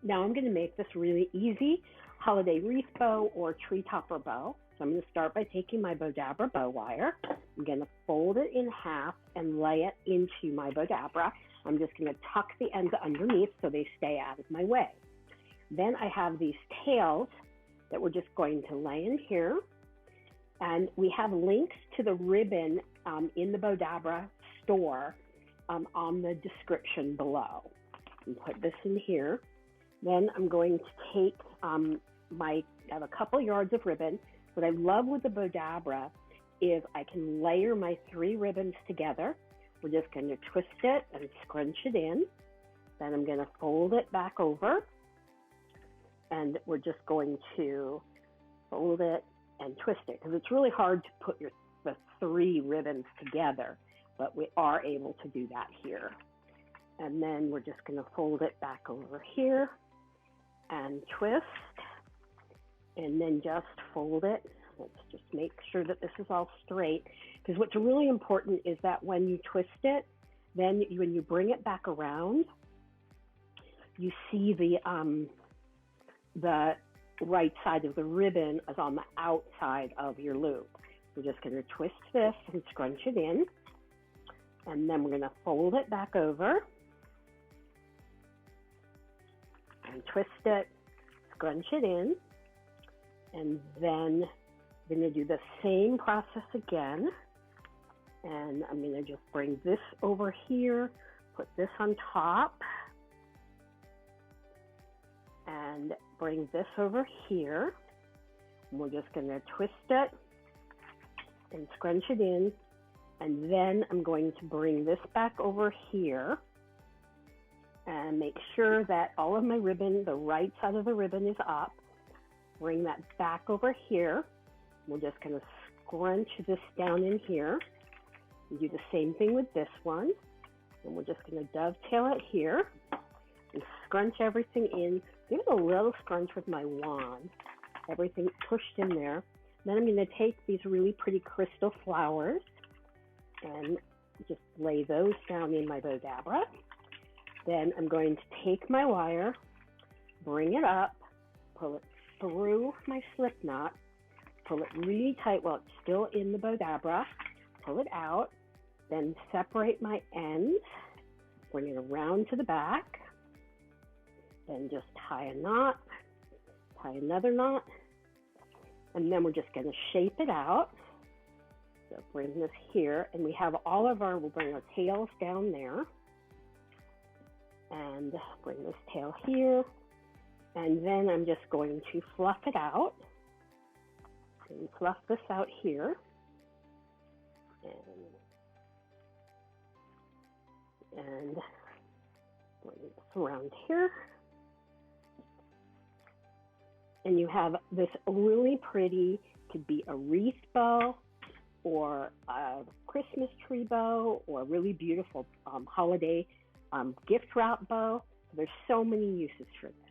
Now I'm going to make this really easy holiday wreath bow or tree topper bow. So I'm going to start by taking my Bowdabra bow wire. I'm going to fold it in half and lay it into my Bowdabra. I'm just going to tuck the ends underneath so they stay out of my way. Then I have these tails that we're just going to lay in here. And we have links to the ribbon in the Bowdabra store on the description below. And put this in here. Then I'm going to take I have a couple yards of ribbon. What I love with the Bowdabra is I can layer my 3 ribbons together. We're just going to twist it and scrunch it in. Then I'm going to fold it back over. And we're just going to fold it and twist it, because it's really hard to put the 3 ribbons together, but we are able to do that here. And then we're just going to fold it back over here and twist, and then just fold it. Let's just make sure that this is all straight, because what's really important is that when you twist it, then when you bring it back around, you see the right side of the ribbon is on the outside of your loop. We're just going to twist this and scrunch it in, and then we're going to fold it back over and twist it, scrunch it in, and then we're going to do the same process again. And I'm going to just bring this over here, put this on top, and bring this over here. And we're just going to twist it and scrunch it in. And then I'm going to bring this back over here and make sure that all of my ribbon, the right side of the ribbon is up. Bring that back over here. We're just going to scrunch this down in here. And do the same thing with this one. And we're just going to dovetail it here and scrunch everything in. Give it a little scrunch with my wand. Everything pushed in there. Then I'm going to take these really pretty crystal flowers and just lay those down in my Bowdabra. Then I'm going to take my wire, bring it up, pull it through my slip knot, pull it really tight while it's still in the Bowdabra, pull it out, then separate my ends, bring it around to the back, then just tie a knot, tie another knot, and then we're just going to shape it out. So bring this here, and we have all of we'll bring our tails down there, and bring this tail here, and then I'm just going to fluff it out, and fluff this out here, and bring this around here. And you have this really pretty, could be a wreath bow or a Christmas tree bow or a really beautiful holiday gift wrap bow. There's so many uses for this.